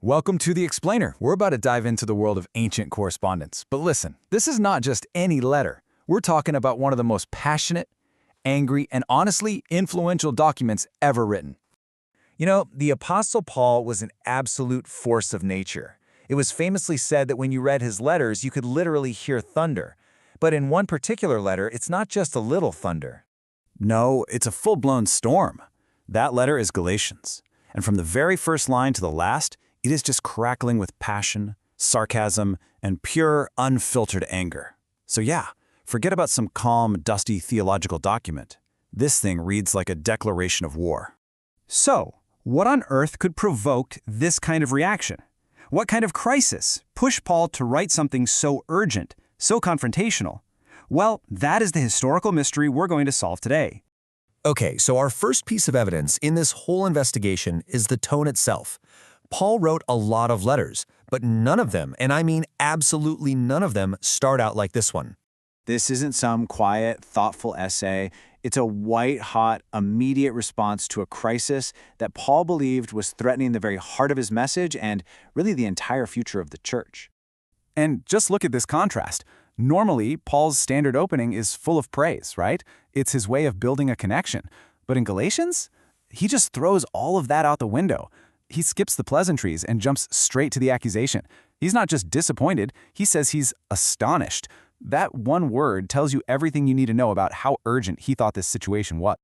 Welcome to The Explainer. We're about to dive into the world of ancient correspondence. But listen, this is not just any letter. We're talking about one of the most passionate, angry, and honestly influential documents ever written. You know, the Apostle Paul was an absolute force of nature. It was famously said that when you read his letters, you could literally hear thunder. But in one particular letter, it's not just a little thunder. No, it's a full-blown storm. That letter is Galatians. And from the very first line to the last, it is just crackling with passion, sarcasm, and pure, unfiltered anger. So yeah, forget about some calm, dusty theological document. This thing reads like a declaration of war. So, what on earth could provoke this kind of reaction? What kind of crisis pushed Paul to write something so urgent, so confrontational? Well, that is the historical mystery we're going to solve today. Okay, so our first piece of evidence in this whole investigation is the tone itself. Paul wrote a lot of letters, but none of them, and I mean absolutely none of them, start out like this one. This isn't some quiet, thoughtful essay. It's a white-hot, immediate response to a crisis that Paul believed was threatening the very heart of his message and really the entire future of the church. And just look at this contrast. Normally, Paul's standard opening is full of praise, right? It's his way of building a connection. But in Galatians, he just throws all of that out the window. He skips the pleasantries and jumps straight to the accusation. He's not just disappointed, he says he's astonished. That one word tells you everything you need to know about how urgent he thought this situation was.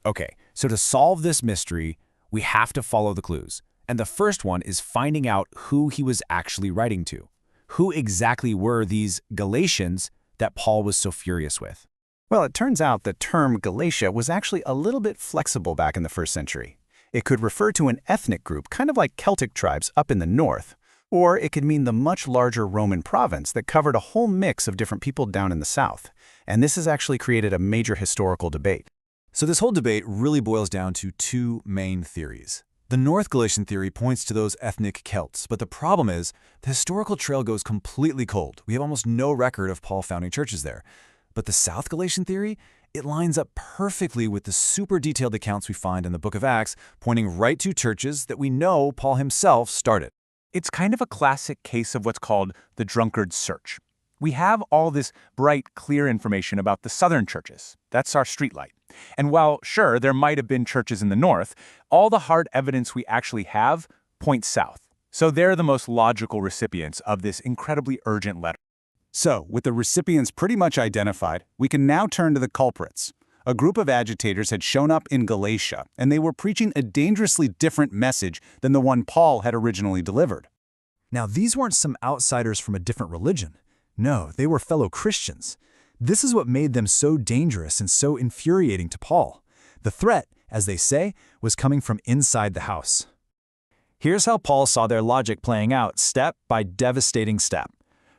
Okay, so to solve this mystery, we have to follow the clues. And the first one is finding out who he was actually writing to. Who exactly were these Galatians that Paul was so furious with? Well, it turns out the term Galatia was actually a little bit flexible back in the first century. It could refer to an ethnic group, kind of like Celtic tribes up in the north, or it could mean the much larger Roman province that covered a whole mix of different people down in the south. And this has actually created a major historical debate. So this whole debate really boils down to two main theories. The North Galatian theory points to those ethnic Celts, but the problem is the historical trail goes completely cold. We have almost no record of Paul founding churches there. But the South Galatian theory, it lines up perfectly with the super detailed accounts we find in the book of Acts, pointing right to churches that we know Paul himself started. It's kind of a classic case of what's called the drunkard's search. We have all this bright, clear information about the southern churches. That's our streetlight. And while, sure, there might have been churches in the north, all the hard evidence we actually have points south. So they're the most logical recipients of this incredibly urgent letter. So, with the recipients pretty much identified, we can now turn to the culprits. A group of agitators had shown up in Galatia, and they were preaching a dangerously different message than the one Paul had originally delivered. Now, these weren't some outsiders from a different religion. No, they were fellow Christians. This is what made them so dangerous and so infuriating to Paul. The threat, as they say, was coming from inside the house. Here's how Paul saw their logic playing out step by devastating step.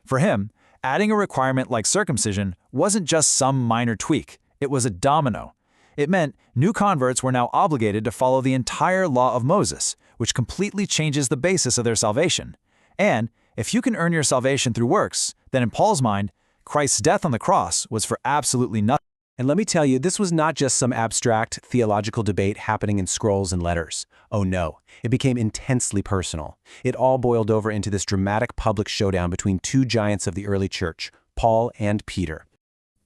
For him, adding a requirement like circumcision wasn't just some minor tweak, it was a domino. It meant new converts were now obligated to follow the entire law of Moses, which completely changes the basis of their salvation. And if you can earn your salvation through works, then in Paul's mind, Christ's death on the cross was for absolutely nothing. And let me tell you, this was not just some abstract theological debate happening in scrolls and letters. Oh no, it became intensely personal. It all boiled over into this dramatic public showdown between two giants of the early church, Paul and Peter.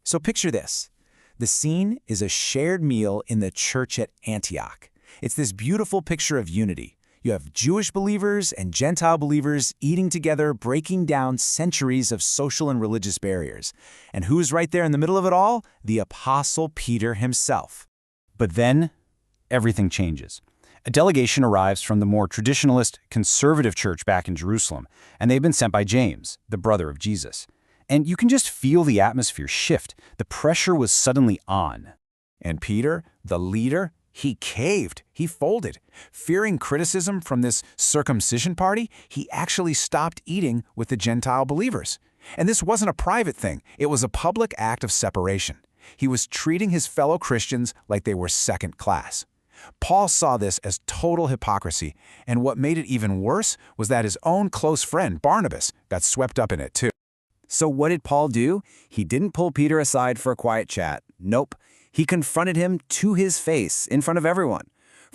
So picture this. The scene is a shared meal in the church at Antioch. It's this beautiful picture of unity. You have Jewish believers and Gentile believers eating together, breaking down centuries of social and religious barriers. And who's right there in the middle of it all? The Apostle Peter himself. But then, everything changes. A delegation arrives from the more traditionalist, conservative church back in Jerusalem, and they've been sent by James, the brother of Jesus. And you can just feel the atmosphere shift. The pressure was suddenly on. And Peter, the leader, he caved, he folded. Fearing criticism from this circumcision party, he actually stopped eating with the Gentile believers. And this wasn't a private thing, it was a public act of separation. He was treating his fellow Christians like they were second class. Paul saw this as total hypocrisy, and what made it even worse was that his own close friend, Barnabas, got swept up in it too. So what did Paul do? He didn't pull Peter aside for a quiet chat. Nope. He confronted him to his face in front of everyone.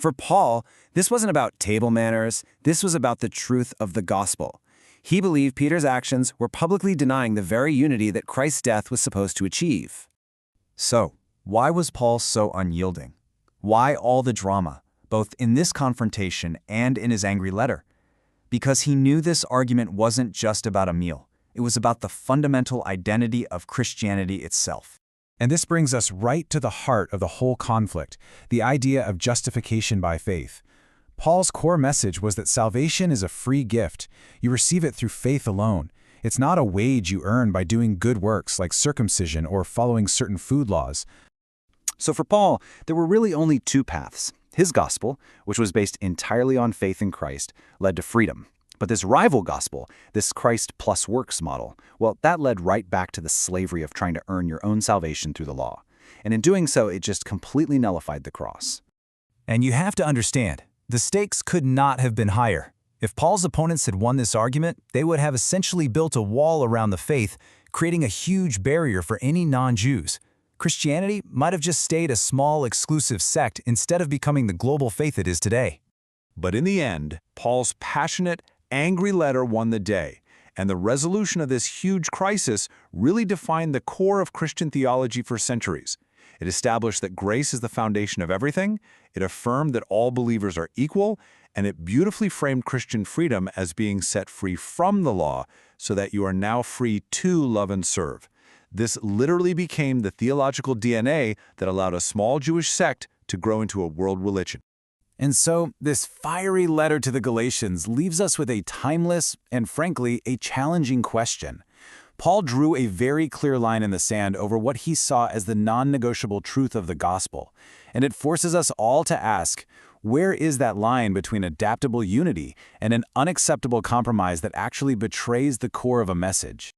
For Paul, this wasn't about table manners, this was about the truth of the gospel. He believed Peter's actions were publicly denying the very unity that Christ's death was supposed to achieve. So, why was Paul so unyielding? Why all the drama, both in this confrontation and in his angry letter? Because he knew this argument wasn't just about a meal. It was about the fundamental identity of Christianity itself. And this brings us right to the heart of the whole conflict, the idea of justification by faith. Paul's core message was that salvation is a free gift. You receive it through faith alone. It's not a wage you earn by doing good works like circumcision or following certain food laws. So for Paul, there were really only two paths. His gospel, which was based entirely on faith in Christ, led to freedom. But this rival gospel, this Christ plus works model, well, that led right back to the slavery of trying to earn your own salvation through the law. And in doing so, it just completely nullified the cross. And you have to understand, the stakes could not have been higher. If Paul's opponents had won this argument, they would have essentially built a wall around the faith, creating a huge barrier for any non-Jews. Christianity might have just stayed a small, exclusive sect instead of becoming the global faith it is today. But in the end, Paul's passionate, angry letter won the day, and the resolution of this huge crisis really defined the core of Christian theology for centuries. It established that grace is the foundation of everything, it affirmed that all believers are equal, and it beautifully framed Christian freedom as being set free from the law so that you are now free to love and serve. This literally became the theological DNA that allowed a small Jewish sect to grow into a world religion. And so, this fiery letter to the Galatians leaves us with a timeless and, frankly, a challenging question. Paul drew a very clear line in the sand over what he saw as the non-negotiable truth of the gospel. And it forces us all to ask, where is that line between adaptable unity and an unacceptable compromise that actually betrays the core of a message?